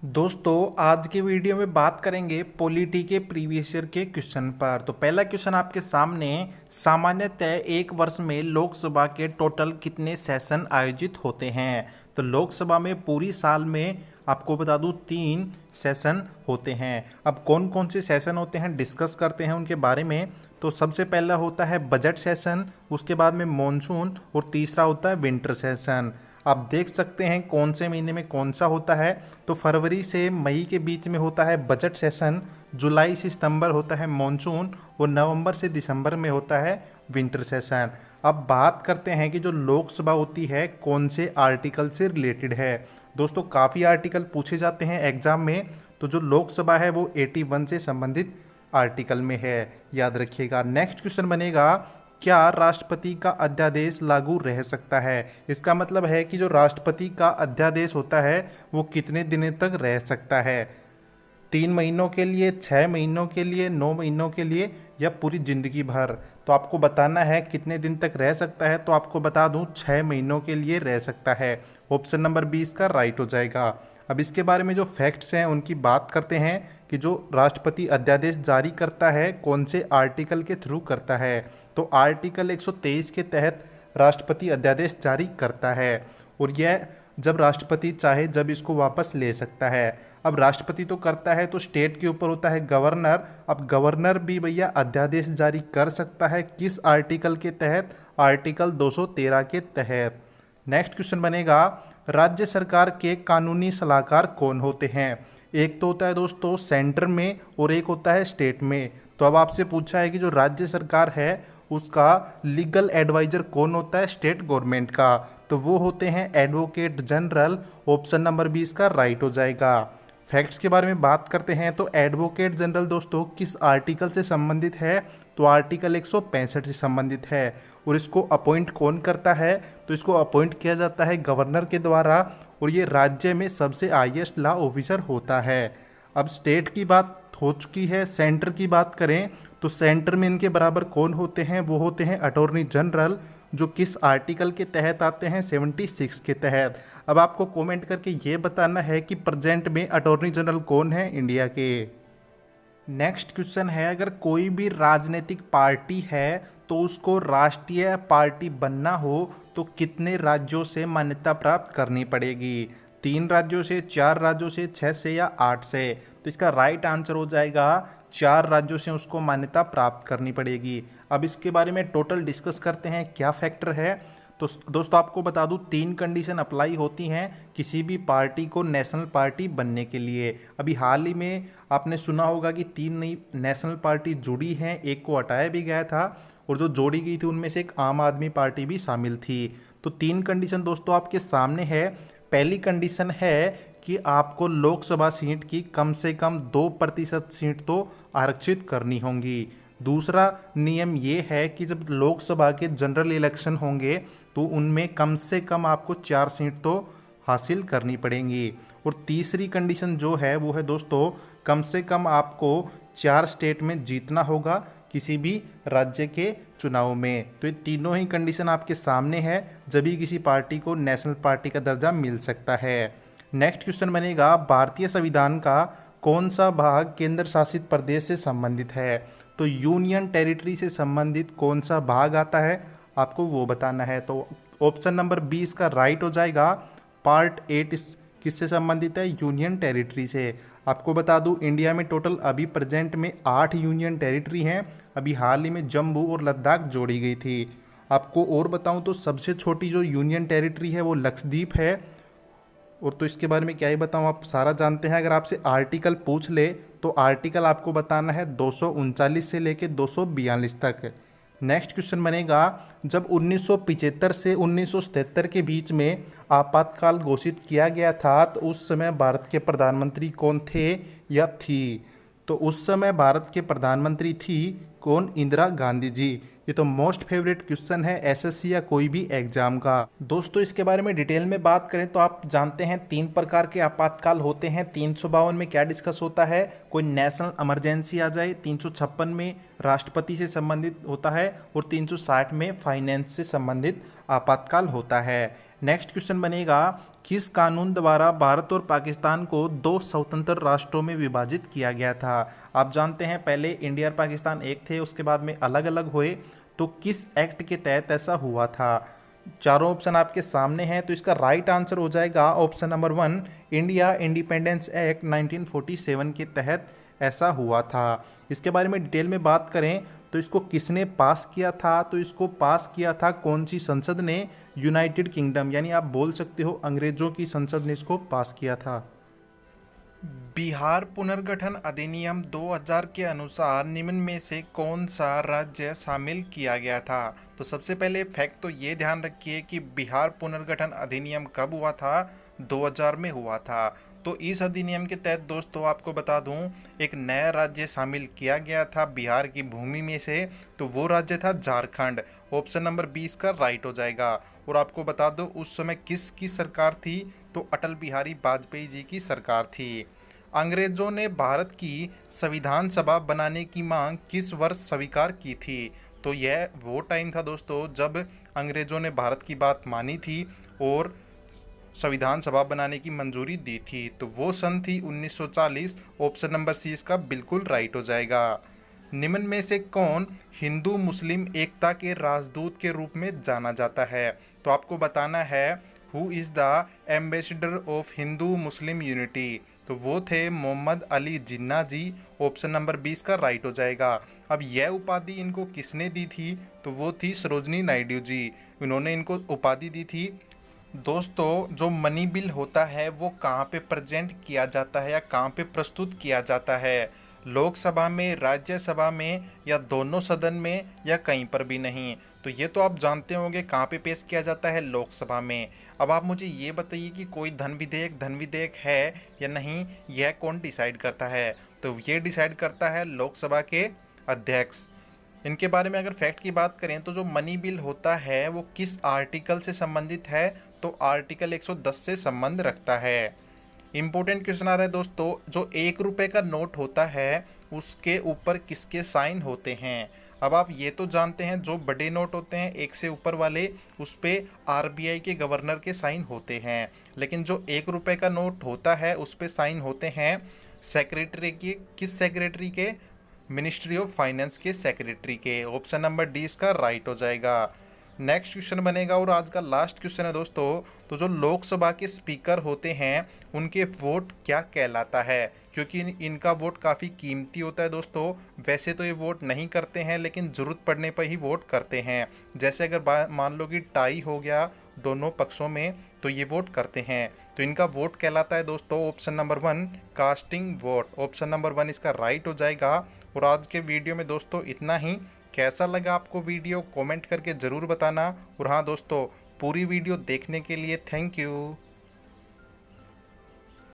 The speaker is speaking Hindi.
दोस्तों आज के वीडियो में बात करेंगे पॉलिटी के प्रीवियस ईयर के क्वेश्चन पर। तो पहला क्वेश्चन आपके सामने, सामान्यतः एक वर्ष में लोकसभा के टोटल कितने सेशन आयोजित होते हैं। तो लोकसभा में पूरी साल में आपको बता दूं 3 सेशन होते हैं। अब कौन कौन से सेशन होते हैं डिस्कस करते हैं उनके बारे में। तो सबसे पहला होता है बजट सेशन, उसके बाद में मॉनसून और तीसरा होता है विंटर सेशन। आप देख सकते हैं कौन से महीने में कौन सा होता है। तो फरवरी से मई के बीच में होता है बजट सेशन, जुलाई से सितंबर होता है मॉनसून और नवंबर से दिसंबर में होता है विंटर सेशन। अब बात करते हैं कि जो लोकसभा होती है कौन से आर्टिकल से रिलेटेड है। दोस्तों काफ़ी आर्टिकल पूछे जाते हैं एग्जाम में, तो जो लोकसभा है वो 81 से संबंधित आर्टिकल में है, याद रखिएगा। नेक्स्ट क्वेश्चन बनेगा, क्या राष्ट्रपति का अध्यादेश लागू रह सकता है। इसका मतलब है कि जो राष्ट्रपति का अध्यादेश होता है वो कितने दिनों तक रह सकता है। 3 महीनों के लिए, 6 महीनों के लिए, 9 महीनों के लिए या पूरी ज़िंदगी भर। तो आपको बताना है कितने दिन तक रह सकता है। तो आपको बता दूं 6 महीनों के लिए रह सकता है। ऑप्शन नंबर 20 का राइट हो जाएगा। अब इसके बारे में जो फैक्ट्स हैं उनकी बात करते हैं कि जो राष्ट्रपति अध्यादेश जारी करता है कौन से आर्टिकल के थ्रू करता है। तो आर्टिकल 123 के तहत राष्ट्रपति अध्यादेश जारी करता है और यह जब राष्ट्रपति चाहे जब इसको वापस ले सकता है। अब राष्ट्रपति तो करता है तो स्टेट के ऊपर होता है गवर्नर। अब गवर्नर भी भैया अध्यादेश जारी कर सकता है किस आर्टिकल के तहत, आर्टिकल 213 के तहत। नेक्स्ट क्वेश्चन बनेगा, राज्य सरकार के कानूनी सलाहकार कौन होते हैं। एक तो होता है दोस्तों सेंटर में और एक होता है स्टेट में। तो अब आपसे पूछा है कि जो राज्य सरकार है उसका लीगल एडवाइजर कौन होता है स्टेट गवर्नमेंट का। तो वो होते हैं एडवोकेट जनरल। ऑप्शन नंबर 20 का राइट हो जाएगा। फैक्ट्स के बारे में बात करते हैं तो एडवोकेट जनरल दोस्तों किस आर्टिकल से संबंधित है। तो आर्टिकल 165 से संबंधित है। और इसको अपॉइंट कौन करता है। तो इसको अपॉइंट किया जाता है गवर्नर के द्वारा और ये राज्य में सबसे हाईएस्ट लॉ ऑफिसर होता है। अब स्टेट की बात हो चुकी है, सेंटर की बात करें तो सेंटर में इनके बराबर कौन होते हैं। वो होते हैं अटॉर्नी जनरल, जो किस आर्टिकल के तहत आते हैं 76 के तहत। अब आपको कमेंट करके ये बताना है कि प्रेजेंट में अटॉर्नी जनरल कौन है इंडिया के। नेक्स्ट क्वेश्चन है, अगर कोई भी राजनीतिक पार्टी है तो उसको राष्ट्रीय पार्टी बनना हो तो कितने राज्यों से मान्यता प्राप्त करनी पड़ेगी। 3 राज्यों से, 4 राज्यों से, 6 से या 8 से। तो इसका राइट आंसर हो जाएगा 4 राज्यों से उसको मान्यता प्राप्त करनी पड़ेगी। अब इसके बारे में टोटल डिस्कस करते हैं क्या फैक्टर है। तो दोस्तों आपको बता दूं 3 कंडीशन अप्लाई होती हैं किसी भी पार्टी को नेशनल पार्टी बनने के लिए। अभी हाल ही में आपने सुना होगा कि 3 नई नेशनल पार्टी जुड़ी हैं, एक को हटाया भी गया था और जो जोड़ी गई थी उनमें से एक आम आदमी पार्टी भी शामिल थी। तो 3 कंडीशन दोस्तों आपके सामने है। पहली कंडीशन है कि आपको लोकसभा सीट की कम से कम 2% सीट तो आरक्षित करनी होंगी। दूसरा नियम ये है कि जब लोकसभा के जनरल इलेक्शन होंगे तो उनमें कम से कम आपको 4 सीट तो हासिल करनी पड़ेंगी। और तीसरी कंडीशन जो है वो है दोस्तों, कम से कम आपको 4 स्टेट में जीतना होगा किसी भी राज्य के चुनाव में। तो ये तीनों ही कंडीशन आपके सामने है, जब भी किसी पार्टी को नेशनल पार्टी का दर्जा मिल सकता है। नेक्स्ट क्वेश्चन बनेगा, भारतीय संविधान का कौन सा भाग केंद्र शासित प्रदेश से संबंधित है। तो यूनियन टेरिटरी से संबंधित कौन सा भाग आता है आपको वो बताना है। तो ऑप्शन नंबर 20 का राइट हो जाएगा। पार्ट 8 किससे संबंधित है, यूनियन टेरिटरी से। आपको बता दूं इंडिया में टोटल अभी प्रेजेंट में 8 यूनियन टेरिटरी हैं। अभी हाल ही में जम्मू और लद्दाख जोड़ी गई थी। आपको और बताऊं तो सबसे छोटी जो यूनियन टेरिटरी है वो लक्षद्वीप है। और तो इसके बारे में क्या ही बताऊं, आप सारा जानते हैं। अगर आपसे आर्टिकल पूछ ले तो आर्टिकल आपको बताना है 239 से लेके 242 तक। नेक्स्ट क्वेश्चन बनेगा, जब 1975 से 1977 के बीच में आपातकाल घोषित किया गया था तो उस समय भारत के प्रधानमंत्री कौन थे या थी। तो उस समय भारत के प्रधानमंत्री थी कौन, इंदिरा गांधी जी। ये तो मोस्ट फेवरेट क्वेश्चन है एसएससी या कोई भी एग्जाम का। दोस्तों इसके बारे में डिटेल में बात करें तो आप जानते हैं 3 प्रकार के आपातकाल होते हैं। 352 में क्या डिस्कस होता है, कोई नेशनल इमरजेंसी आ जाए। 356 में राष्ट्रपति से संबंधित होता है और 360 में फाइनेंस से संबंधित आपातकाल होता है। नेक्स्ट क्वेश्चन बनेगा, किस कानून द्वारा भारत और पाकिस्तान को दो स्वतंत्र राष्ट्रों में विभाजित किया गया था? आप जानते हैं पहले इंडिया और पाकिस्तान एक थे, उसके बाद में अलग अलग हुए, तो किस एक्ट के तहत ऐसा हुआ था? चारों ऑप्शन आपके सामने हैं, तो इसका राइट आंसर हो जाएगा option number 1, India independence act 1947 के तहत ऐसा हुआ था। इसके बारे में डिटेल में बात करें तो इसको किसने पास किया था? तो इसको पास किया था कौन सी संसद ने? यूनाइटेड किंगडम, यानी आप बोल सकते हो अंग्रेजों की संसद ने इसको पास किया था। बिहार पुनर्गठन अधिनियम 2000 के अनुसार निम्न में से कौन सा राज्य शामिल किया गया था? तो सबसे पहले फैक्ट तो ये ध्यान रखिए कि बिहार पुनर्गठन अधिनियम कब हुआ था? 2000 में हुआ था। तो इस अधिनियम के तहत दोस्तों आपको बता दूं, एक नया राज्य शामिल किया गया था बिहार की भूमि में से, तो वो राज्य था झारखंड। ऑप्शन नंबर 20 का राइट हो जाएगा। और आपको बता दो उस समय किसकी सरकार थी? तो अटल बिहारी वाजपेयी जी की सरकार थी। अंग्रेजों ने भारत की संविधान सभा बनाने की मांग किस वर्ष स्वीकार की थी? तो यह वो टाइम था दोस्तों जब अंग्रेजों ने भारत की बात मानी थी और संविधान सभा बनाने की मंजूरी दी थी, तो वो सन थी 1940। ऑप्शन नंबर सी इसका बिल्कुल राइट हो जाएगा। निम्न में से कौन हिंदू मुस्लिम एकता के राजदूत के रूप में जाना जाता है? तो आपको बताना है who is the ambassador of Hindu Muslim unity? तो वो थे मोहम्मद अली जिन्ना जी। ऑप्शन नंबर 20 का राइट हो जाएगा। अब यह उपाधि इनको किसने दी थी? तो वो थी सरोजनी नायडू जी। इन्होंने इनको उपाधि दी थी। दोस्तों जो मनी बिल होता है वो कहाँ पे प्रेजेंट किया जाता है या कहाँ पे प्रस्तुत किया जाता है? लोकसभा में, राज्यसभा में, या दोनों सदन में, या कहीं पर भी नहीं? तो ये तो आप जानते होंगे कहाँ पे पेश किया जाता है, लोकसभा में। अब आप मुझे ये बताइए कि कोई धन विधेयक है या नहीं, यह कौन डिसाइड करता है? तो ये डिसाइड करता है लोकसभा के अध्यक्ष। इनके बारे में अगर फैक्ट की बात करें तो जो मनी बिल होता है वो किस आर्टिकल से संबंधित है? तो आर्टिकल 110 से संबंध रखता है। इम्पोर्टेंट क्वेश्चन आ रहा है दोस्तों, जो 1 रुपये का नोट होता है उसके ऊपर किसके साइन होते हैं? अब आप ये तो जानते हैं जो बड़े नोट होते हैं 1 से ऊपर वाले, उस पर आरबीआई के गवर्नर के साइन होते हैं, लेकिन जो 1 रुपये का नोट होता है उस पर साइन होते हैं सेक्रेटरी के। किस सेक्रेटरी के? मिनिस्ट्री ऑफ फाइनेंस के सेक्रेटरी के। ऑप्शन नंबर डी इसका राइट हो जाएगा। नेक्स्ट क्वेश्चन बनेगा और आज का लास्ट क्वेश्चन है दोस्तों, तो जो लोकसभा के स्पीकर होते हैं उनके वोट क्या कहलाता है? क्योंकि इनका वोट काफ़ी कीमती होता है दोस्तों। वैसे तो ये वोट नहीं करते हैं लेकिन ज़रूरत पड़ने पर ही वोट करते हैं। जैसे अगर मान लो कि टाई हो गया दोनों पक्षों में तो ये वोट करते हैं। तो इनका वोट कहलाता है दोस्तों option number 1, casting vote. Option number 1 इसका राइट हो जाएगा। और आज के वीडियो में दोस्तों इतना ही। कैसा लगा आपको वीडियो कमेंट करके ज़रूर बताना। और हाँ दोस्तों, पूरी वीडियो देखने के लिए थैंक यू।